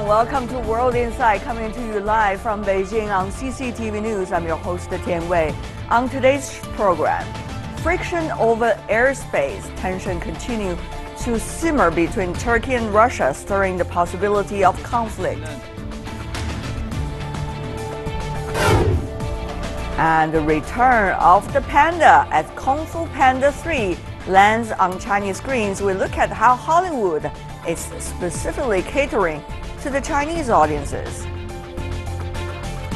welcome to World Insight, coming to you live from Beijing on CCTV News. I'm your host, Tian Wei. On today's program, friction over airspace, tension continue to simmer between Turkey and Russia, stirring the possibility of conflict. And the return of the panda as Kung Fu Panda 3 lands on Chinese screens. We look at how Hollywood is specifically catering to the Chinese audiences.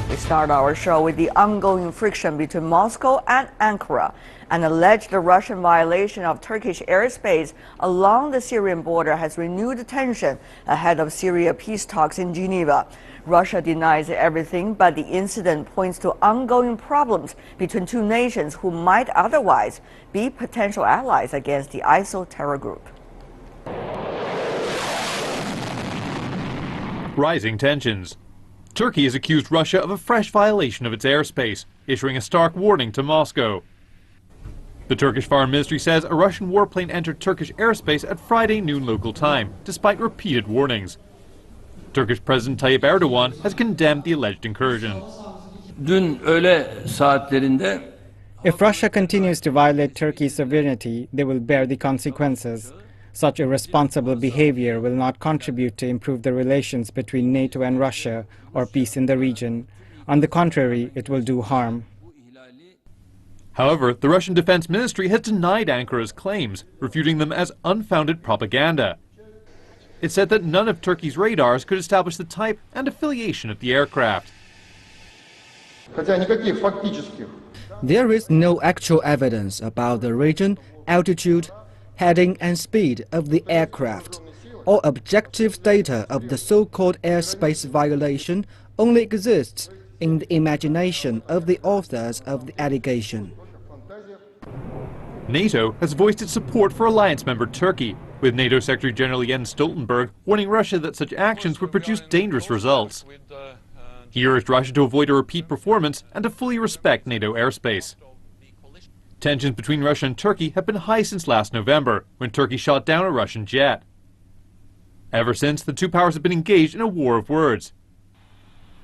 We start our show with the ongoing friction between Moscow and Ankara. An alleged Russian violation of Turkish airspace along the Syrian border has renewed tension ahead of Syria peace talks in Geneva. Russia denies everything, but the incident points to ongoing problems between two nations who might otherwise be potential allies against the ISIL terror group. Rising tensions. Turkey has accused Russia of a fresh violation of its airspace, issuing a stark warning to Moscow. The Turkish Foreign Ministry says a Russian warplane entered Turkish airspace at Friday noon local time, despite repeated warnings. Turkish President Tayyip Erdogan has condemned the alleged incursion. If Russia continues to violate Turkey's sovereignty, they will bear the consequences. Such irresponsible behavior will not contribute to improve the relations between NATO and Russia or peace in the region. On the contrary, it will do harm. However, the Russian Defense Ministry has denied Ankara's claims, refuting them as unfounded propaganda. It said that none of Turkey's radars could establish the type and affiliation of the aircraft. There is no actual evidence about the region, altitude, heading and speed of the aircraft. All objective data of the so-called airspace violation only exists in the imagination of the authors of the allegation. NATO has voiced its support for alliance member Turkey, with NATO Secretary General Jens Stoltenberg warning Russia that such actions would produce dangerous results. He urged Russia to avoid a repeat performance and to fully respect NATO airspace. Tensions between Russia and Turkey have been high since last November, when Turkey shot down a Russian jet. Ever since, the two powers have been engaged in a war of words.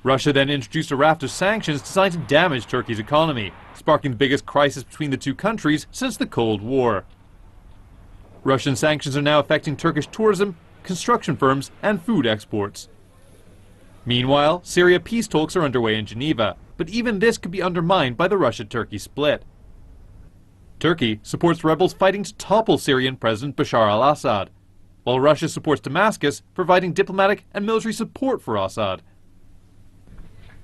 Russia then introduced a raft of sanctions designed to damage Turkey's economy, sparking the biggest crisis between the two countries since the Cold War. Russian sanctions are now affecting Turkish tourism, construction firms, and food exports. Meanwhile, Syria peace talks are underway in Geneva, but even this could be undermined by the Russia-Turkey split. Turkey supports rebels fighting to topple Syrian President Bashar al-Assad, while Russia supports Damascus, providing diplomatic and military support for Assad.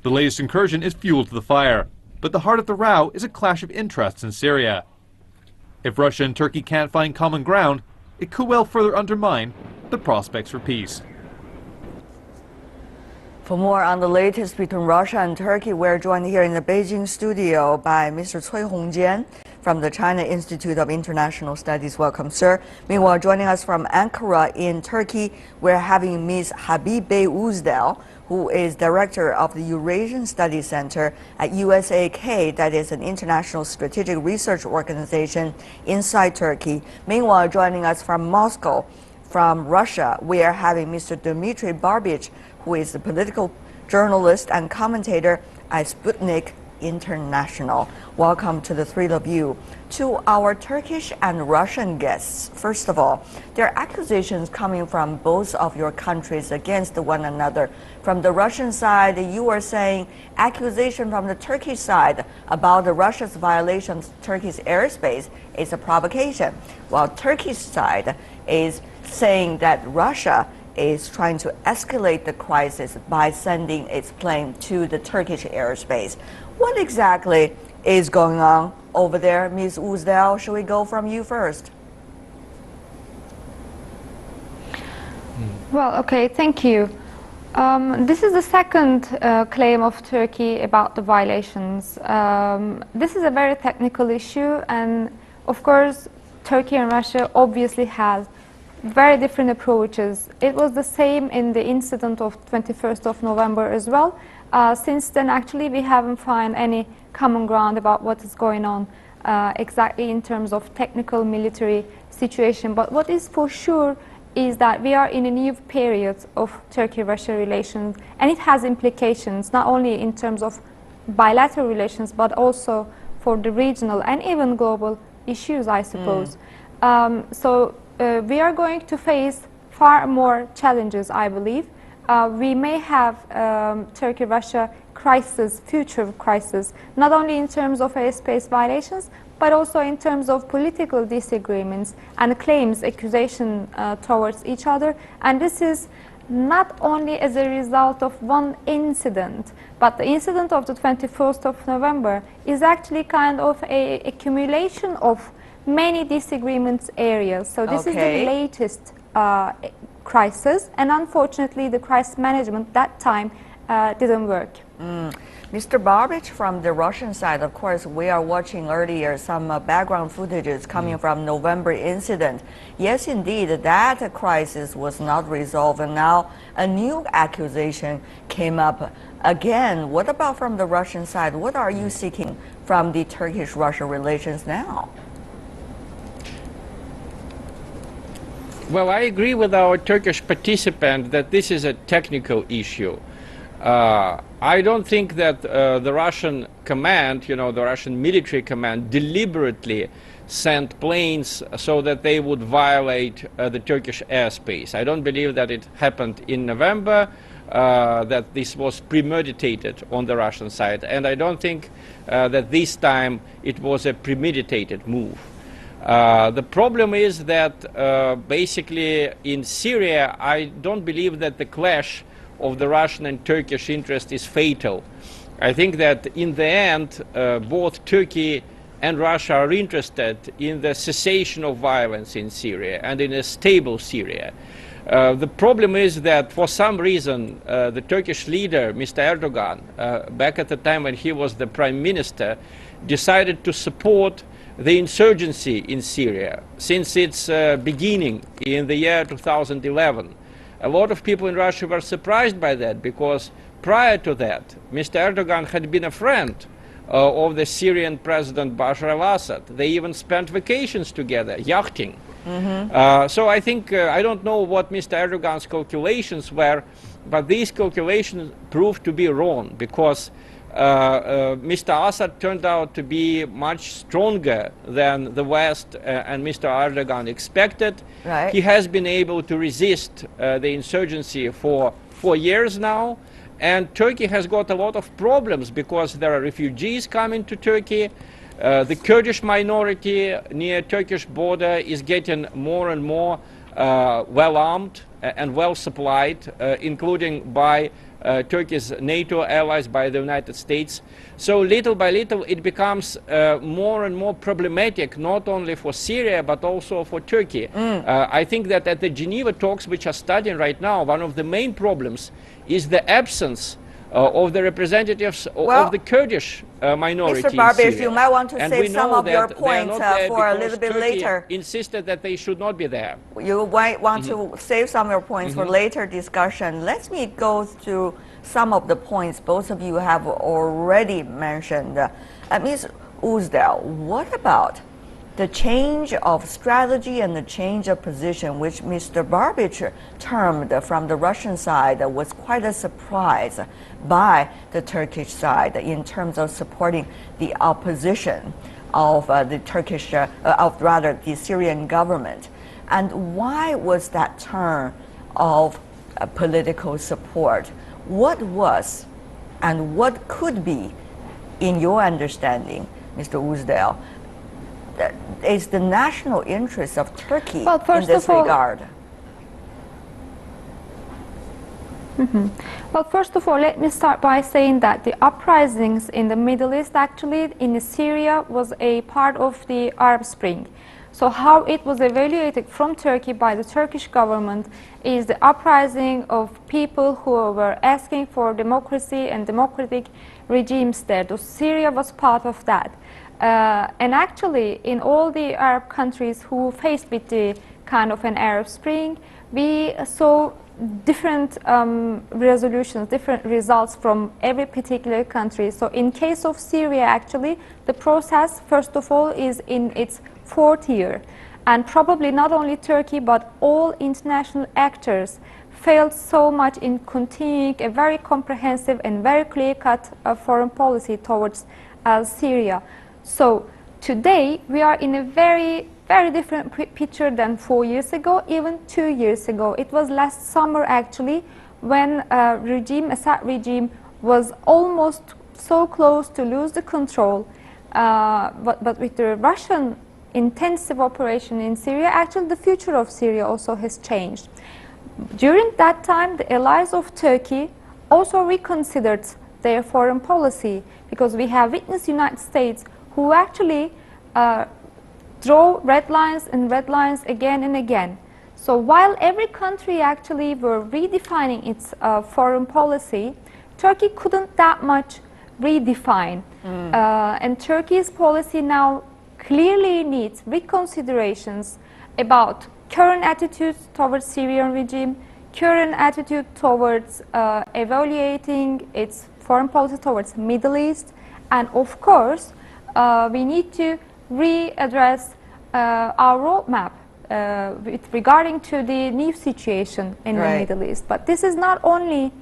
The latest incursion is fuel to the fire, but the heart of the row is a clash of interests in Syria. If Russia and Turkey can't find common ground, it could well further undermine the prospects for peace. For more on the latest between Russia and Turkey, we're joined here in the Beijing studio by Mr. Cui Hongjian from the China Institute of International Studies. Welcome, sir. Meanwhile, joining us from Ankara in Turkey, we're having Ms. Habibe Uzdel, who is director of the Eurasian Studies Center at USAK, that is an international strategic research organization inside Turkey. Meanwhile, joining us from Moscow, from Russia, we are having Mr. Dmitry Barbich, who is a political journalist and commentator at Sputnik International. Welcome to the three of you. To our Turkish and Russian guests, first of all, there are accusations coming from both of your countries against one another. From the Russian side, you are saying accusation from the Turkish side about the Russia's violation of Turkey's airspace is a provocation, while Turkish side is saying that Russia is trying to escalate the crisis by sending its plane to the Turkish airspace. What exactly is going on over there, Ms. Uzdel? Should we go from you first? Well, okay, thank you. This is the second claim of Turkey about the violations. This is a very technical issue, and of course, Turkey and Russia obviously have very different approaches. It was the same in the incident of 21st of November as well. Since then, actually, we haven't found any common ground about what is going on exactly in terms of technical military situation. But what is for sure is that we are in a new period of Turkey-Russia relations, and it has implications not only in terms of bilateral relations, but also for the regional and even global issues, I suppose. We are going to face far more challenges, I believe. We may have Turkey-Russia crisis, future crisis, not only in terms of airspace violations, but also in terms of political disagreements and claims, accusation towards each other. And this is not only as a result of one incident, but the incident of the 21st of November is actually kind of a accumulation of many disagreements areas. So this is the latest crisis, and unfortunately the crisis management that time didn't work. Mr. Barbich, from the Russian side, of course, we are watching earlier some background footages coming from November incident. Yes, indeed, that crisis was not resolved, and now a new accusation came up again. What about from the Russian side? What are you seeking from the Turkish-Russia relations now? Well, I agree with our Turkish participant that this is a technical issue. I don't think that the Russian command, the Russian military command, deliberately sent planes so that they would violate the Turkish airspace. I don't believe that it happened in November, that this was premeditated on the Russian side. And I don't think that this time it was a premeditated move. The problem is that basically in Syria, I don't believe that the clash of the Russian and Turkish interest is fatal. I think that in the end, both Turkey and Russia are interested in the cessation of violence in Syria and in a stable Syria. The problem is that for some reason, the Turkish leader, Mr. Erdogan, back at the time when he was the prime minister, decided to support the insurgency in Syria since its beginning in the year 2011. A lot of people in Russia were surprised by that, because prior to that, Mr. Erdogan had been a friend of the Syrian president Bashar al-Assad. They even spent vacations together, yachting. So I think, I don't know what Mr. Erdogan's calculations were, but these calculations proved to be wrong, because Mr. Assad turned out to be much stronger than the West and Mr. Erdogan expected. Right. He has been able to resist the insurgency for 4 years now, and Turkey has got a lot of problems because there are refugees coming to Turkey. The Kurdish minority near Turkish border is getting more and more well armed and well supplied, including by Turkey's NATO allies, by the United States. So little by little it becomes more and more problematic, not only for Syria but also for Turkey. I think that at the Geneva talks which are studying right now, one of the main problems is the absence of the representatives of the Kurdish minority Mr. Barbich, in Syria. you might want to And save we some know of your that they are points not there for a because little bit Turkey later. insisted that they should not be there. You might want to save some of your points for later discussion. Let me go through some of the points both of you have already mentioned. Ms. Uzdel, what about the change of strategy and the change of position, which Mr. Barbich termed from the Russian side was quite a surprise by the Turkish side in terms of supporting the opposition of the Turkish, the Syrian government? And why was that turn of political support? What was and what could be, in your understanding, Mr. Uzdel, is the national interest of Turkey in this regard? Well, first of all, let me start by saying that the uprisings in the Middle East, actually in Syria, was a part of the Arab Spring. So how it was evaluated from Turkey by the Turkish government is the uprising of people who were asking for democracy and democratic regimes there. So Syria was part of that. And actually, in all the Arab countries who faced with the kind of an Arab Spring, we saw different resolutions, different results from every particular country. So in case of Syria, actually, the process, first of all, is in its 4th year. And probably not only Turkey, but all international actors failed so much in continuing a very comprehensive and very clear-cut foreign policy towards Syria. So today we are in a very different picture than 4 years ago, even 2 years ago. It was last summer actually when Assad regime was almost so close to lose the control. But with the Russian intensive operation in Syria, actually the future of Syria also has changed. During that time, the allies of Turkey also reconsidered their foreign policy, because we have witnessed United States who actually draw red lines and red lines again and again. So while every country actually were redefining its foreign policy, Turkey couldn't that much redefine. And Turkey's policy now clearly needs reconsiderations about current attitudes towards Syrian regime, current attitude towards evaluating its foreign policy towards Middle East, and of course we need to readdress our roadmap regarding to the new situation in the Middle East. But this is not only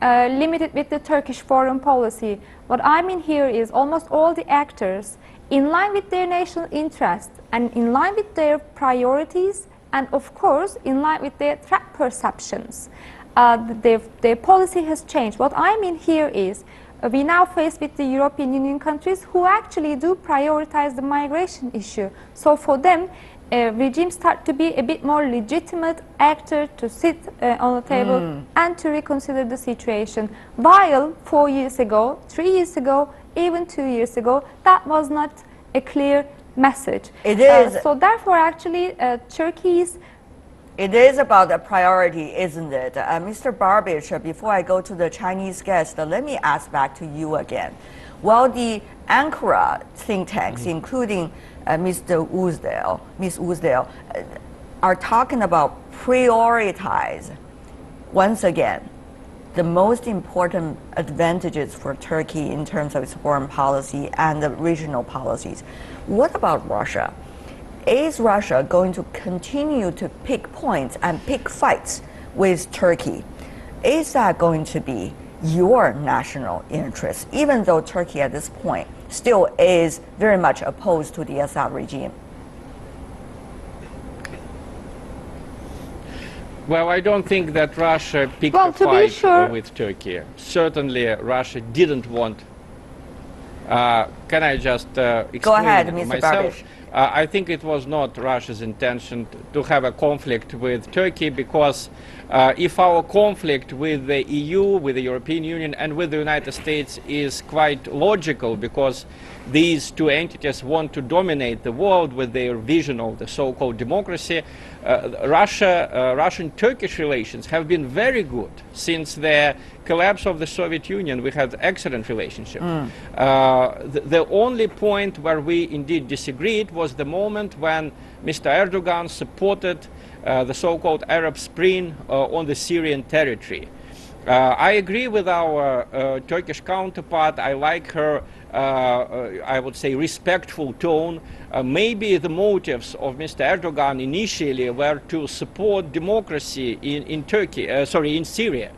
limited with the Turkish foreign policy. What I mean here is almost all the actors, in line with their national interest and in line with their priorities, and of course in line with their threat perceptions, their policy has changed. What I mean here is we now face with the European Union countries who actually do prioritize the migration issue. So for them, regimes start to be a bit more legitimate actor to sit on the table and to reconsider the situation. While 4 years ago, 3 years ago, even 2 years ago, that was not a clear message. It is. So therefore, actually, Turkey's... It is about a priority, isn't it? Mr. Babish, before I go to the Chinese guest, let me ask back to you again. Well, the Ankara think tanks, including Ms. Uzdel, are talking about prioritize, once again, the most important advantages for Turkey in terms of its foreign policy and the regional policies. What about Russia? Is Russia going to continue to pick points and pick fights with Turkey? Is that going to be your national interest, even though Turkey at this point still is very much opposed to the Assad regime? Well, I don't think that Russia picked a fight with Turkey. Certainly, Russia didn't want. Can I just explain Go ahead, Mr. myself? Babish. I think it was not Russia's intention to have a conflict with Turkey, because if our conflict with the EU, with the European Union and with the United States is quite logical, because these two entities want to dominate the world with their vision of the so-called democracy, Russian-Turkish relations have been very good. Since the collapse of the Soviet Union, we had excellent relationship. The only point where we indeed disagreed was the moment when Mr. Erdogan supported the so-called Arab Spring on the Syrian territory. I agree with our Turkish counterpart. I like her, I would say, respectful tone. Maybe the motives of Mr. Erdogan initially were to support democracy in Syria.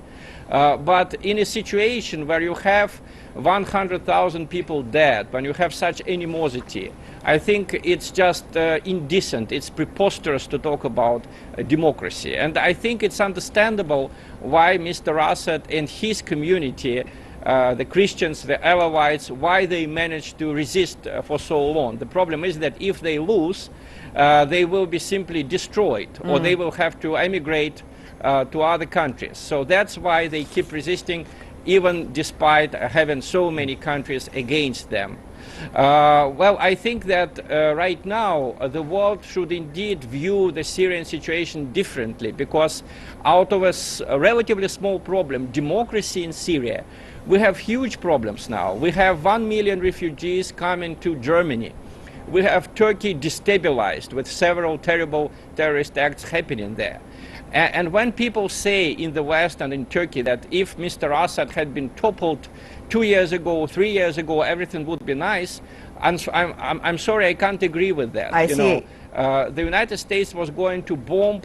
But in a situation where you have 100,000 people dead, when you have such animosity, I think it's just indecent, it's preposterous to talk about democracy. And I think it's understandable why Mr. Assad and his community, the Christians, the Alawites, why they managed to resist for so long. The problem is that if they lose, they will be simply destroyed, or they will have to emigrate to other countries. So that's why they keep resisting, even despite having so many countries against them. Well, I think that right now the world should indeed view the Syrian situation differently, because out of a relatively small problem, democracy in Syria, we have huge problems now. We have 1 million refugees coming to Germany. We have Turkey destabilized with several terrible terrorist acts happening there. And when people say in the West and in Turkey that if Mr. Assad had been toppled 2 years ago, 3 years ago, everything would be nice, I'm sorry, I can't agree with that. I see. The United States was going to bomb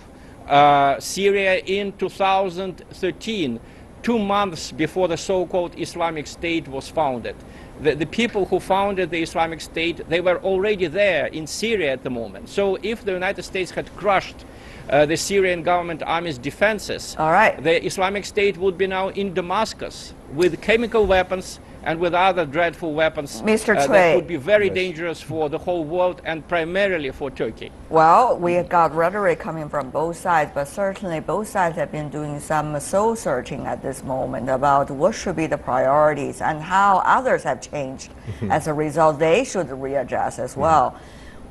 Syria in 2013, 2 months before the so-called Islamic State was founded. The people who founded the Islamic State, they were already there in Syria at the moment. So if the United States had crushed the Syrian government army's defenses, All right. the Islamic State would be now in Damascus with chemical weapons and with other dreadful weapons Mr. that Cui. would be very dangerous for the whole world and primarily for Turkey. Well, we got rhetoric coming from both sides, but certainly both sides have been doing some soul searching at this moment about what should be the priorities and how others have changed. As a result, they should readjust as well.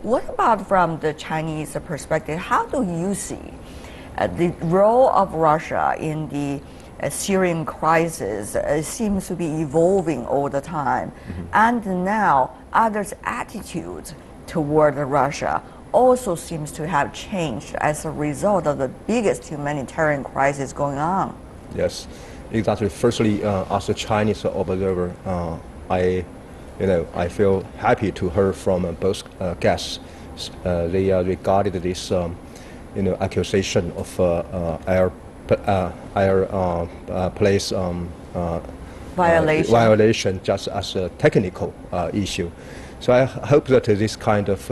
What about from the Chinese perspective? How do you see the role of Russia in the Syrian crisis? Seems to be evolving all the time. And now others' attitudes toward Russia also seems to have changed as a result of the biggest humanitarian crisis going on. Yes, exactly. Firstly, as a Chinese observer, I feel happy to hear from both guests. They regarded this, accusation of air place violation just as a technical issue. So I hope that this kind of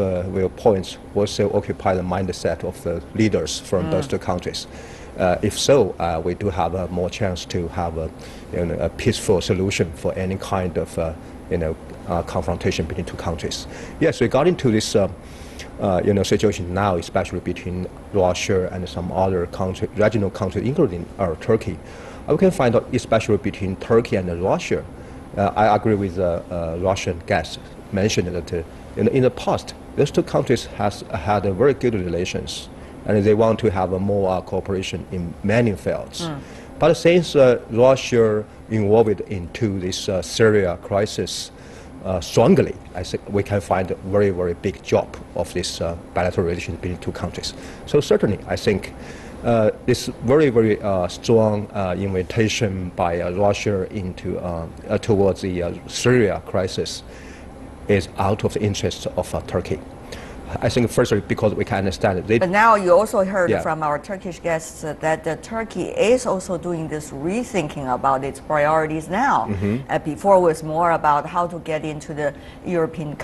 points also occupy the mindset of the leaders from those two countries. If so, we do have more chance to have a peaceful solution for any kind of confrontation between two countries. Yes, regarding to this situation now, especially between Russia and some other regional countries, including Turkey, we can find out, especially between Turkey and Russia. I agree with Russian guests mentioned that in the past, those two countries has had a very good relations, and they want to have a more cooperation in many fields. But since Russia involved into this Syria crisis strongly, I think we can find a very, very big job of this bilateral relations between two countries. So certainly, I think this very, very strong invitation by Russia into towards the Syria crisis is out of the interest of Turkey. I think firstly because we can understand it. But now you also heard Yeah. from our Turkish guests that Turkey is also doing this rethinking about its priorities now. Before it was more about how to get into the European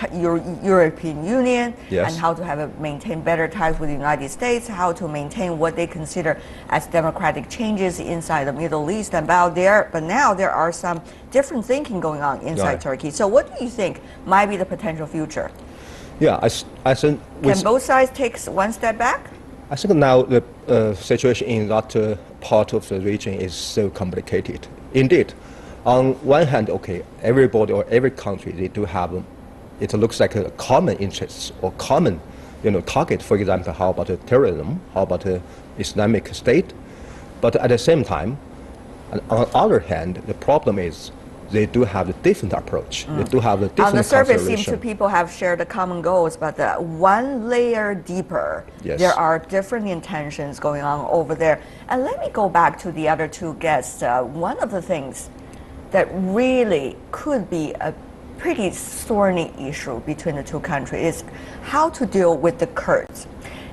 Union Yes. and how to maintain better ties with the United States, how to maintain what they consider as democratic changes inside the Middle East and about there. But now there are some different thinking going on inside Right. Turkey. So what do you think might be the potential future? Yeah, I think Can both sides take one step back? I think now the situation in that part of the region is so complicated. Indeed, on one hand, okay, everybody or every country, they do have, it looks like a common interests or common, target. For example, how about terrorism? How about Islamic State? But at the same time, on the other hand, the problem is they do have a different approach. They do have a different On the surface, seems consideration. to people have shared the common goals, but one layer deeper, Yes. there are different intentions going on over there. And let me go back to the other two guests. One of the things that really could be a pretty thorny issue between the two countries is how to deal with the Kurds.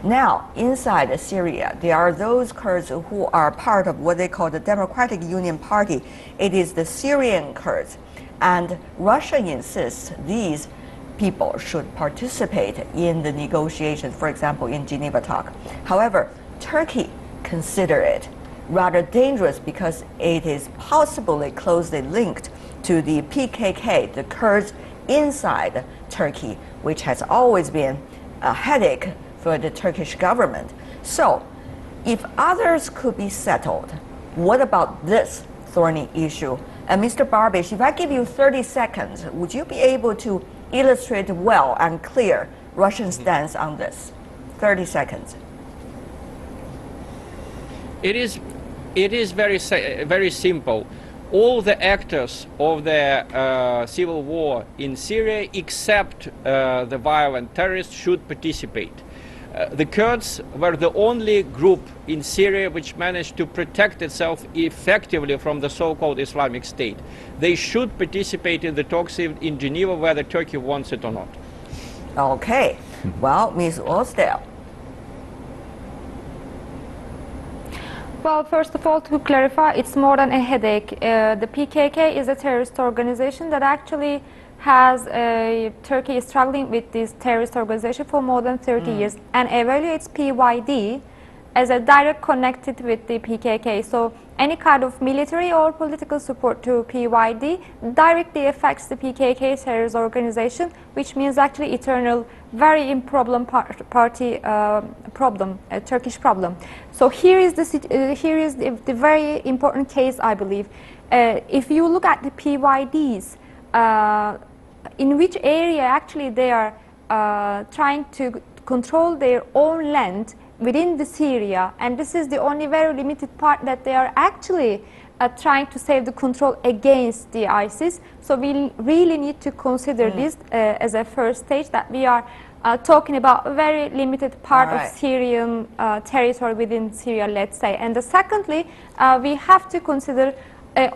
Now, inside Syria, there are those Kurds who are part of what they call the Democratic Union Party. It is the Syrian Kurds. And Russia insists these people should participate in the negotiations, for example, in Geneva talk. However, Turkey consider it rather dangerous because it is possibly closely linked to the PKK, the Kurds inside Turkey, which has always been a headache for the Turkish government. So, if others could be settled, what about this thorny issue? And Mr. Barbish, if I give you 30 seconds, would you be able to illustrate well and clear Russian stance on this? 30 seconds. It is very simple. All the actors of the civil war in Syria, except the violent terrorists, should participate. The Kurds were the only group in Syria which managed to protect itself effectively from the so-called Islamic State. They should participate in the talks in Geneva, whether Turkey wants it or not. Okay. Well, Ms. Osdale. Well, first of all, to clarify, it's more than a headache. The PKK is a terrorist organization that actually has Turkey is struggling with this terrorist organization for more than 30 years and evaluates PYD as a direct connected with the PKK. So any kind of military or political support to PYD directly affects the PKK terrorist organization, which means actually eternal, very problem party problem, a Turkish problem. So here is the very important case, I believe. If you look at the PYDs, in which area actually they are trying to control their own land within the Syria, and this is the only very limited part that they are actually trying to save the control against the ISIS. So we really need to consider this as a first stage, that we are talking about a very limited part of Syrian territory within Syria, let's say. And secondly, we have to consider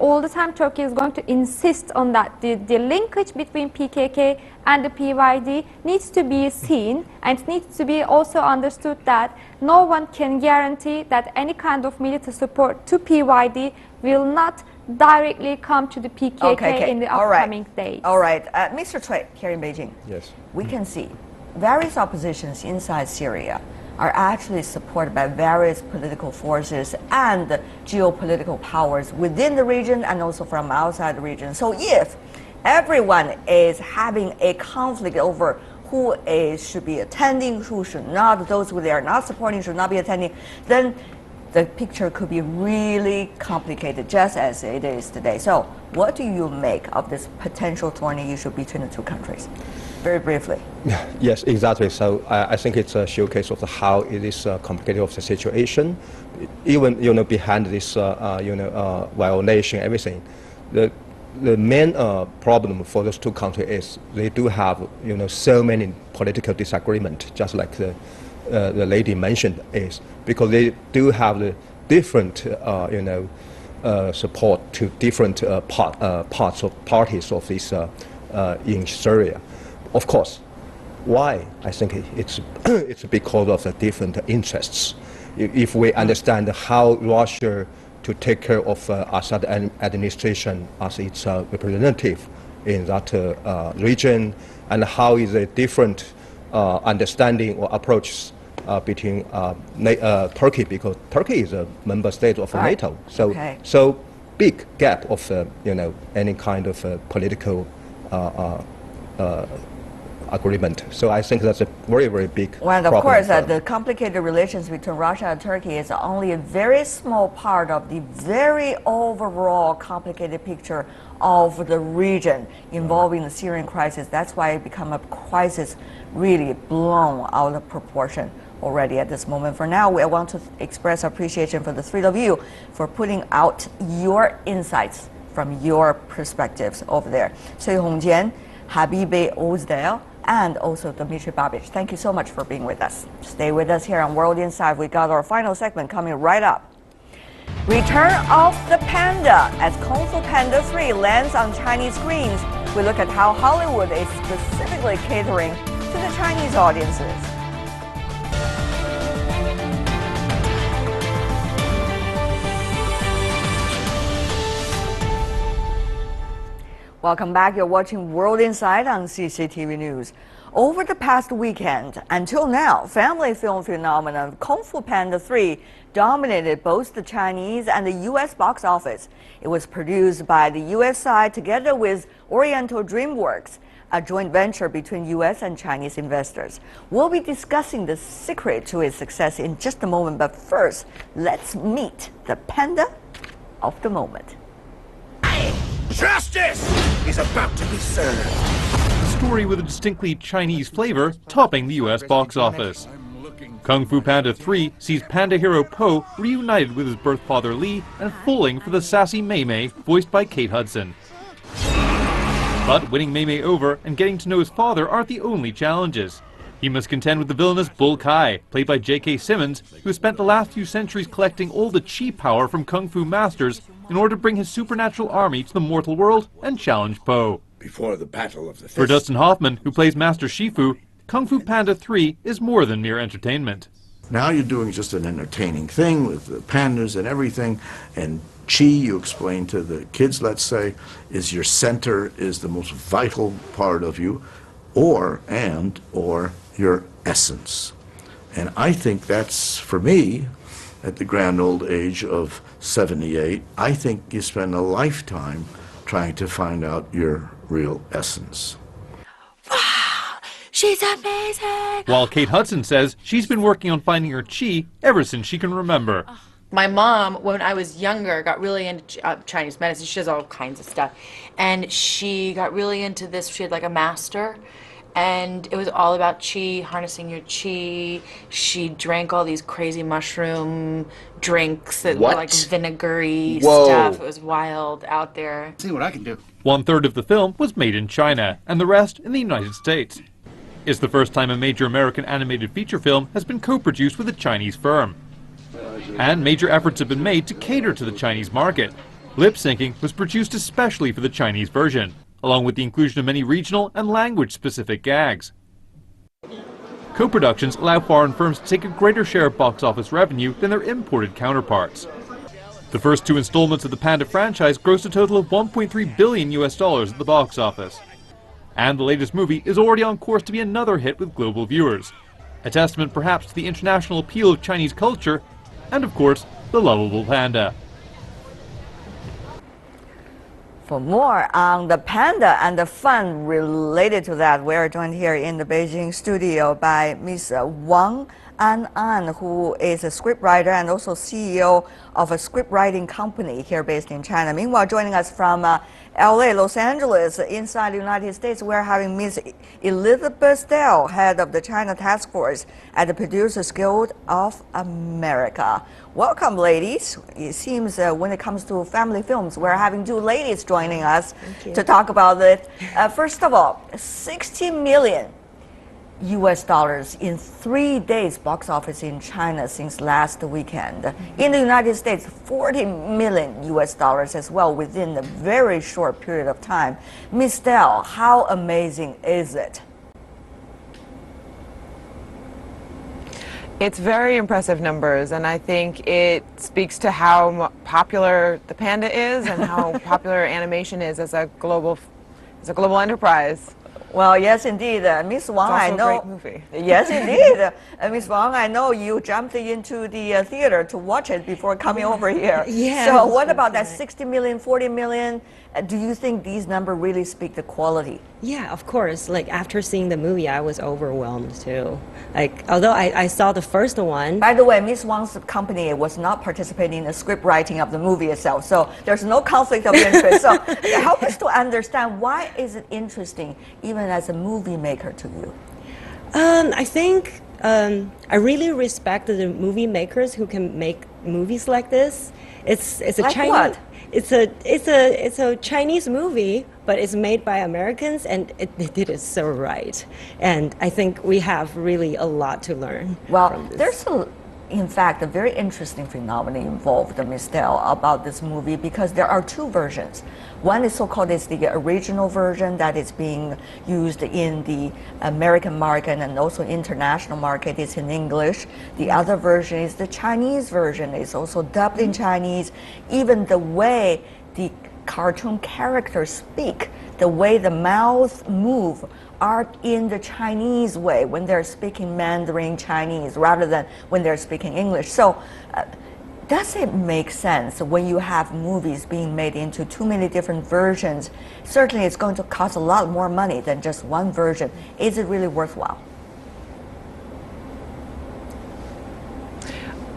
all the time Turkey is going to insist on that. The linkage between PKK and the PYD needs to be seen, and it needs to be also understood that no one can guarantee that any kind of military support to PYD will not directly come to the PKK in the upcoming days. All right. Mr. Cui, here in Beijing, Yes. we can see various oppositions inside Syria are actually supported by various political forces and geopolitical powers within the region and also from outside the region. So if everyone is having a conflict over who should be attending, who should not, those who they are not supporting should not be attending, then the picture could be really complicated, just as it is today. So what do you make of this potential thorny issue between the two countries? Very briefly. Yes, exactly. So I think it's a showcase of how it is complicated of the situation. Even behind this violation, everything, the main problem for those two countries is they do have so many political disagreement, just like the lady mentioned, is because they do have the different support to different parts of parties of this in Syria. Of course, why? I think it's because of the different interests. If we understand how Russia to take care of Assad administration as its representative in that region, and how is a different understanding or approach between Turkey, because Turkey is a member state of NATO. So so big gap of any kind of political agreement. So I think that's a very, very big problem. Well, of course, the complicated relations between Russia and Turkey is only a very small part of the very overall complicated picture of the region involving the Syrian crisis. That's why it become a crisis really blown out of proportion already at this moment. For now, I want to express appreciation for the three of you for putting out your insights from your perspectives over there. Cui Hongjian, Habibe Osdale, and also Dmitry Babich. Thank you so much for being with us. Stay with us here on World Inside. We got our final segment coming right up. Return of the Panda as Kung Fu Panda 3 lands on Chinese screens. We look at how Hollywood is specifically catering to the Chinese audiences. Welcome back. You're watching World Inside on CCTV News. Over the past weekend, until now, family film phenomenon Kung Fu Panda 3 dominated both the Chinese and the U.S. box office. It was produced by the U.S. side together with Oriental DreamWorks, a joint venture between U.S. and Chinese investors. We'll be discussing the secret to its success in just a moment, but first, let's meet the panda of the moment. Justice is about to be served. A story with a distinctly Chinese flavor topping the US box office. Kung Fu Panda 3 sees panda hero Po reunited with his birth father Li and falling for the sassy Mei Mei, voiced by Kate Hudson. But winning Mei Mei over and getting to know his father aren't the only challenges. He must contend with the villainous Bull Kai, played by J.K. Simmons, who has spent the last few centuries collecting all the chi power from Kung Fu masters in order to bring his supernatural army to the mortal world and challenge Po. Before the battle of the For Dustin Hoffman, who plays Master Shifu, Kung Fu Panda 3 is more than mere entertainment. Now you're doing just an entertaining thing with the pandas and everything, and chi, you explain to the kids, let's say, is your center, is the most vital part of you, or your essence. And I think that's, for me, at the grand old age of 78, I think you spend a lifetime trying to find out your real essence. She's amazing! While Kate Hudson says she's been working on finding her chi ever since she can remember. My mom, when I was younger, got really into Chinese medicine. She does all kinds of stuff. And she got really into this. She had like a master. And it was all about chi, harnessing your chi. She drank all these crazy mushroom drinks that were like vinegary stuff. It was wild out there. See what I can do. 1/3 of the film was made in China, and the rest in the United States. It's the first time a major American animated feature film has been co-produced with a Chinese firm. And major efforts have been made to cater to the Chinese market. Lip syncing was produced especially for the Chinese version, along with the inclusion of many regional and language-specific gags. Co-productions allow foreign firms to take a greater share of box office revenue than their imported counterparts. The first 2 installments of the Panda franchise grossed a total of $1.3 billion at the box office. And the latest movie is already on course to be another hit with global viewers. A testament perhaps to the international appeal of Chinese culture, and of course, the lovable panda. For more on the panda and the fun related to that, we are joined here in the Beijing studio by Ms. Wang An, who is a scriptwriter and also CEO of a scriptwriting company here based in China. Meanwhile, joining us from LA, Los Angeles, inside the United States, we're having Ms. Elizabeth Dell, head of the China Task Force at the Producers Guild of America. Welcome, ladies. It seems when it comes to family films, we're having 2 ladies joining us to talk about it. First of all, $60 million in 3 days box office in China since last weekend. In the United States, $40 million as well within a very short period of time. Ms. Dell, how amazing is it? It's very impressive numbers, and I think it speaks to how popular the panda is and how popular animation is as a global enterprise. Well, yes, indeed. Ms. Wang, I know. It's also a great movie. Yes, indeed. Ms. Wang, I know you jumped into the theater to watch it before coming over here. Yeah. So what about that 60 million, 40 million? Do you think these numbers really speak the quality? Yeah, of course. Like after seeing the movie, I was overwhelmed too. Like although I saw the first one. By the way, Ms. Wang's company was not participating in the script writing of the movie itself, so there's no conflict of interest. So help us to understand, why is it interesting, even as a movie maker, to you? I think I really respect the movie makers who can make movies like this. It's a like Chinese. What? It's a Chinese movie, but it's made by Americans, and they did it so right. And I think we have really a lot to learn. Well, from this. there's in fact, a very interesting phenomenon involved, Ms. Dell, about this movie, because there are 2 versions. One is so-called the original version that is being used in the American market and also international market. It's in English. The other version is the Chinese version. It's also dubbed in Chinese. Even the way the cartoon characters speak, the way the mouths move, are in the Chinese way when they're speaking Mandarin Chinese rather than when they're speaking English. So does it make sense when you have movies being made into too many different versions? Certainly it's going to cost a lot more money than just one version. Is it really worthwhile?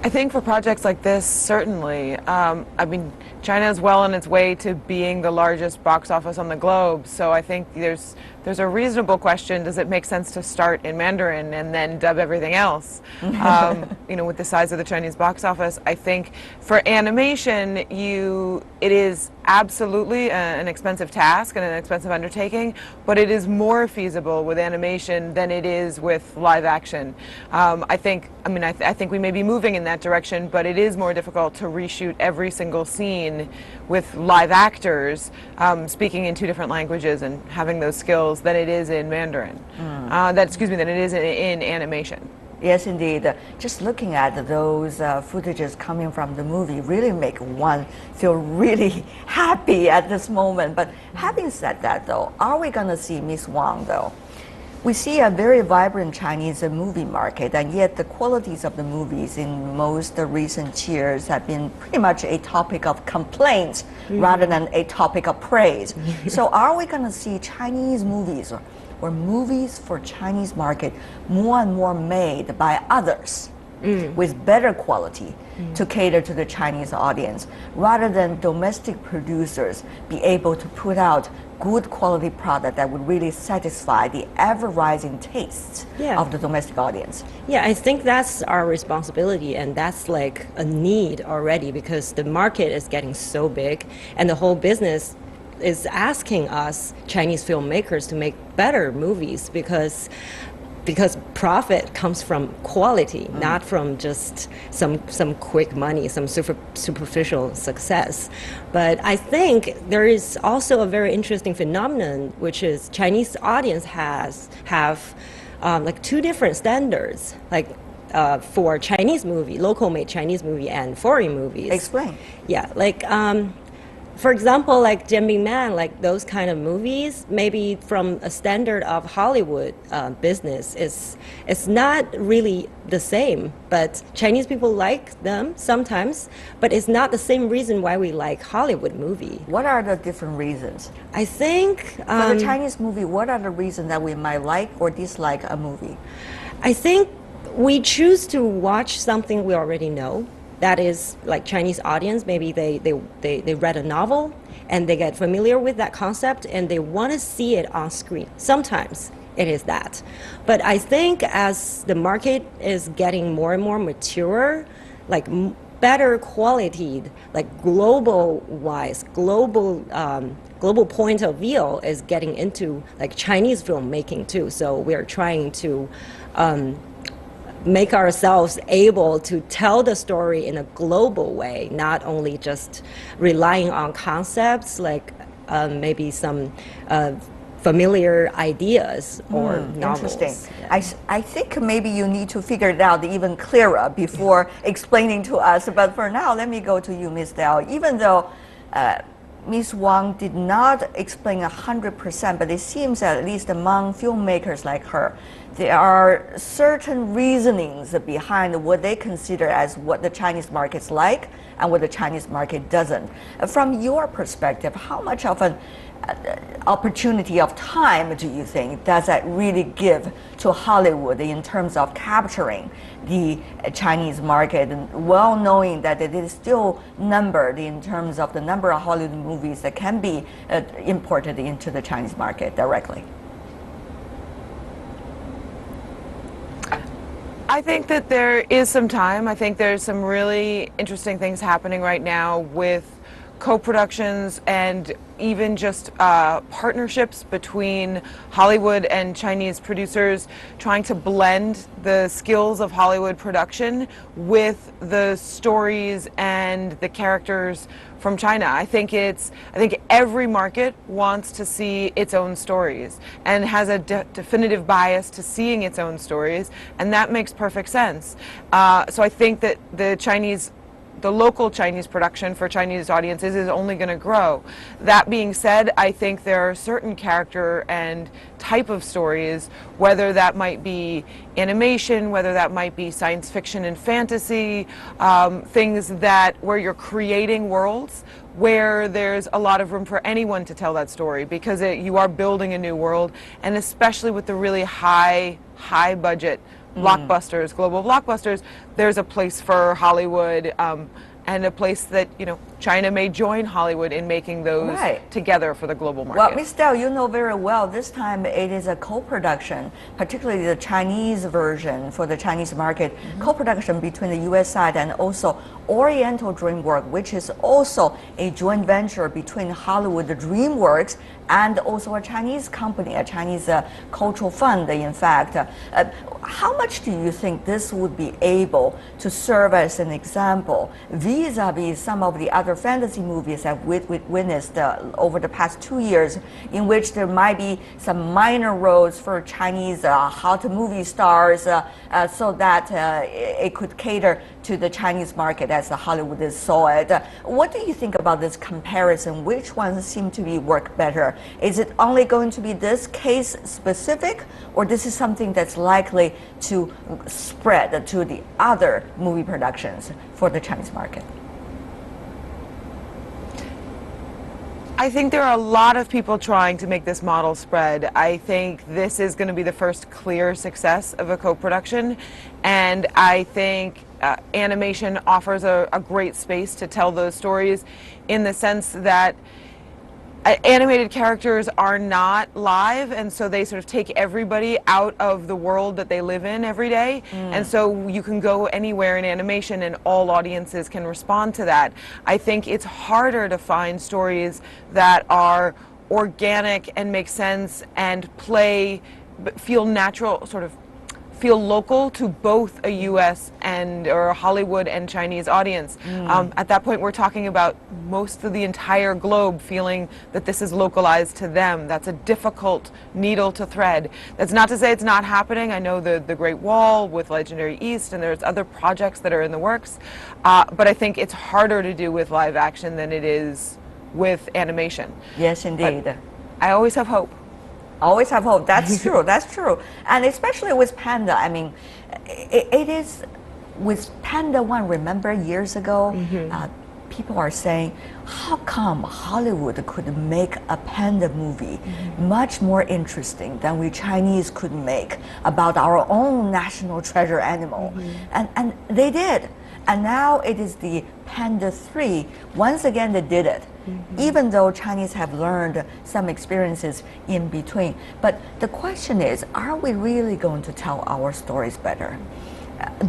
I think for projects like this, certainly. I mean, China is well on its way to being the largest box office on the globe, so I think there's a reasonable question: does it make sense to start in Mandarin and then dub everything else? You know, with the size of the Chinese box office, I think for animation, it is absolutely an expensive task and an expensive undertaking, but it is more feasible with animation than it is with live action. I think we may be moving in that direction, but it is more difficult to reshoot every single scene with live actors speaking in 2 different languages and having those skills than it is in Mandarin. Than it is in animation. Yes, indeed. Just looking at those footages coming from the movie really make one feel really happy at this moment. But having said that, though, are we going to see Miss Wang, though? We see a very vibrant Chinese movie market, and yet the qualities of the movies in most recent years have been pretty much a topic of complaint rather than a topic of praise. So are we going to see Chinese movies or movies for Chinese market more and more made by others with better quality to cater to the Chinese audience, rather than domestic producers be able to put out good quality product that would really satisfy the ever-rising tastes of the domestic audience? Yeah, I think that's our responsibility, and that's like a need already, because the market is getting so big and the whole business is asking us Chinese filmmakers to make better movies, because profit comes from quality, not from just some quick money, some superficial success. But I think there is also a very interesting phenomenon, which is Chinese audience have like 2 different standards, like for Chinese movie, local made Chinese movie and foreign movies. Explain. Yeah, like for example, like Jianbing Man, like those kind of movies, maybe from a standard of Hollywood business, it's not really the same. But Chinese people like them sometimes, but it's not the same reason why we like Hollywood movie. What are the different reasons? I think for the Chinese movie, what are the reasons that we might like or dislike a movie? I think we choose to watch something we already know. That is, like Chinese audience, maybe they read a novel and they get familiar with that concept and they want to see it on screen. Sometimes it is that. But I think as the market is getting more and more mature, like better quality, like global point of view is getting into like Chinese filmmaking too. So we're trying to make ourselves able to tell the story in a global way, not only just relying on concepts like maybe some familiar ideas or novels. Interesting. Yeah. I think maybe you need to figure it out even clearer before explaining to us. But for now, let me go to you, Ms. Dao. Even though Ms. Wang did not explain 100%, but it seems that at least among filmmakers like her, there are certain reasonings behind what they consider as what the Chinese market's like and what the Chinese market doesn't. From your perspective, how much of an opportunity of time do you think does that really give to Hollywood in terms of capturing the Chinese market, and well knowing that it is still numbered in terms of the number of Hollywood movies that can be imported into the Chinese market directly? I think that there is some time. I think there's some really interesting things happening right now with co-productions and even just partnerships between Hollywood and Chinese producers, trying to blend the skills of Hollywood production with the stories and the characters from China. I think every market wants to see its own stories and has a definitive bias to seeing its own stories, and that makes perfect sense. So I think that the local Chinese production for Chinese audiences is only going to grow. That being said, I think there are certain character and type of stories, whether that might be animation, whether that might be science fiction and fantasy, things where you're creating worlds where there's a lot of room for anyone to tell that story, because you are building a new world, and especially with the really high budget blockbusters, global blockbusters, there's a place for Hollywood and a place that China may join Hollywood in making those Right. together for the global market. Well, Ms. Dell, you know very well, this time it is a co-production, particularly the Chinese version for the Chinese market, co-production between the U.S. side and also Oriental DreamWorks, which is also a joint venture between Hollywood DreamWorks and also a Chinese company, a Chinese cultural fund, in fact. How much do you think this would be able to serve as an example vis-a-vis some of the other fantasy movies that we've witnessed over the past 2 years, in which there might be some minor roles for Chinese hot movie stars so that it could cater to the Chinese market as Hollywood saw it? What do you think about this comparison? Which ones seem to be work better? Is it only going to be this case specific, or this is something that's likely to spread to the other movie productions for the Chinese market? I think there are a lot of people trying to make this model spread. I think this is going to be the first clear success of a co-production, and I think animation offers a great space to tell those stories, in the sense that animated characters are not live, and so they sort of take everybody out of the world that they live in every day. And so you can go anywhere in animation and all audiences can respond to that. I think it's harder to find stories that are organic and make sense and feel natural, sort of feel local to both a U.S. or a Hollywood and Chinese audience. At that point, we're talking about most of the entire globe feeling that this is localized to them. That's a difficult needle to thread. That's not to say it's not happening. I know the Great Wall with Legendary East, and there's other projects that are in the works. But I think it's harder to do with live action than it is with animation. Yes, indeed. But I always have hope. Always have hope. That's true. That's true. And especially with Panda, I mean, it is with Panda 1. Remember years ago, people are saying, how come Hollywood could make a panda movie much more interesting than we Chinese could make about our own national treasure animal? And they did. And now it is the Panda 3. Once again, they did it. Even though Chinese have learned some experiences in between. But the question is, are we really going to tell our stories better?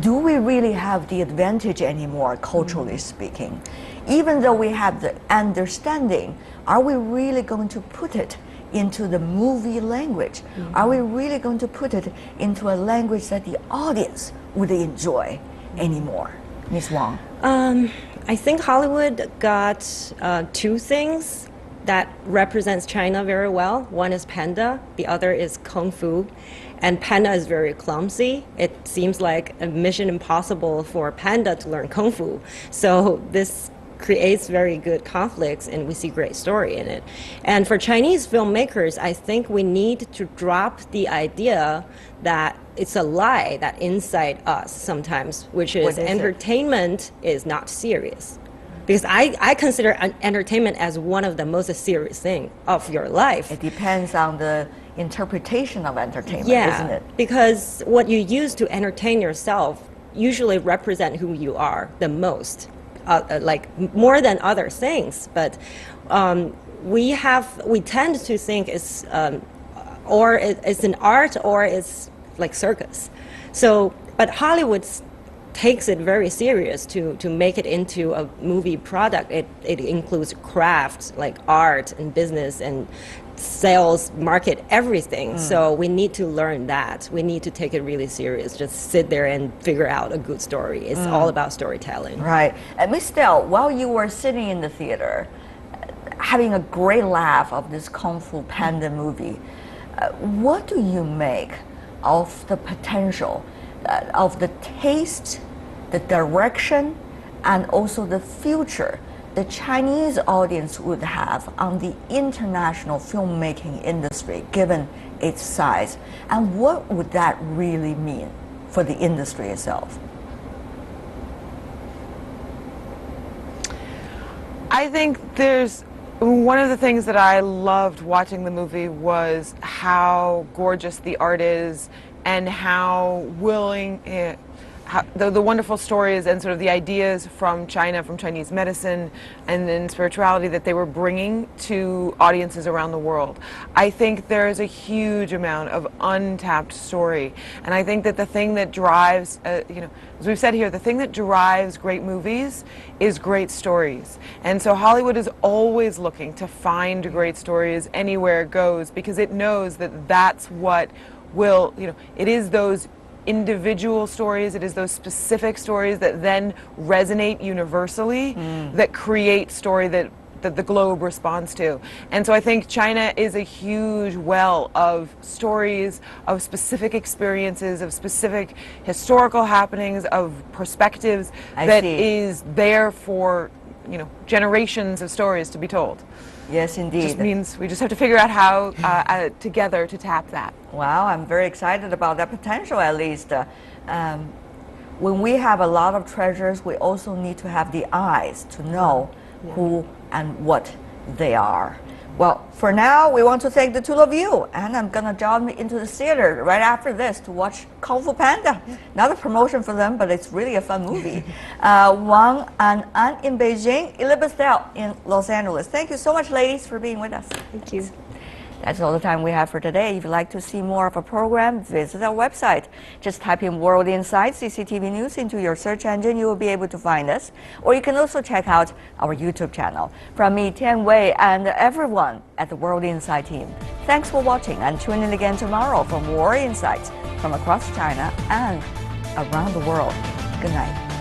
Do we really have the advantage anymore, culturally speaking? Even though we have the understanding, are we really going to put it into the movie language? Are we really going to put it into a language that the audience would enjoy anymore? Ms. Wang. I think Hollywood got two things that represents China very well. One is Panda, the other is Kung Fu. And Panda is very clumsy. It seems like a mission impossible for Panda to learn Kung Fu. So this creates very good conflicts, and we see great story in it. And for Chinese filmmakers, I think we need to drop the idea that it's a lie that inside us sometimes, which is entertainment is not serious. Because I consider entertainment as one of the most serious things of your life. It depends on the interpretation of entertainment, isn't it? Because what you use to entertain yourself usually represent who you are the most. Like more than other things, but we tend to think it's or it's an art or it's like circus. So, but Hollywood takes it very serious to make it into a movie product. It includes crafts like art and business and sales, market, everything. So we need to learn that. We need to take it really serious. Just sit there and figure out a good story. It's all about storytelling. Right. Ms. Dell, while you were sitting in the theater, having a great laugh of this Kung Fu Panda movie, what do you make of the potential, of the taste, the direction, and also the future the Chinese audience would have on the international filmmaking industry, given its size? And what would that really mean for the industry itself? I think one of the things that I loved watching the movie was how gorgeous the art is and how the wonderful stories and sort of the ideas from China, from Chinese medicine and then spirituality that they were bringing to audiences around the world. I think there is a huge amount of untapped story, and I think that the thing that drives, you know, as we've said here, the thing that drives great movies is great stories. And so Hollywood is always looking to find great stories anywhere it goes, because it knows that that's what will, you know, it is those individual stories, it is those specific stories that then resonate universally, that create story that the globe responds to. And so I think China is a huge well of stories, of specific experiences, of specific historical happenings, of perspectives that is there for, you know, generations of stories to be told. Yes, indeed. It just means we just have to figure out how together to tap that. Wow, I'm very excited about that potential, at least. When we have a lot of treasures, we also need to have the eyes to know who and what they are. Well, for now, we want to thank the two of you, and I'm gonna jump into the theater right after this to watch Kung Fu Panda. Not a promotion for them, but it's really a fun movie. Wang and An in Beijing, Elizabeth Dell in Los Angeles. Thank you so much, ladies, for being with us. Thank you. That's all the time we have for today. If you'd like to see more of our program, visit our website. Just type in World Insight CCTV News into your search engine. You will be able to find us. Or you can also check out our YouTube channel. From me, Tian Wei, and everyone at the World Insight team, thanks for watching, and tune in again tomorrow for more insights from across China and around the world. Good night.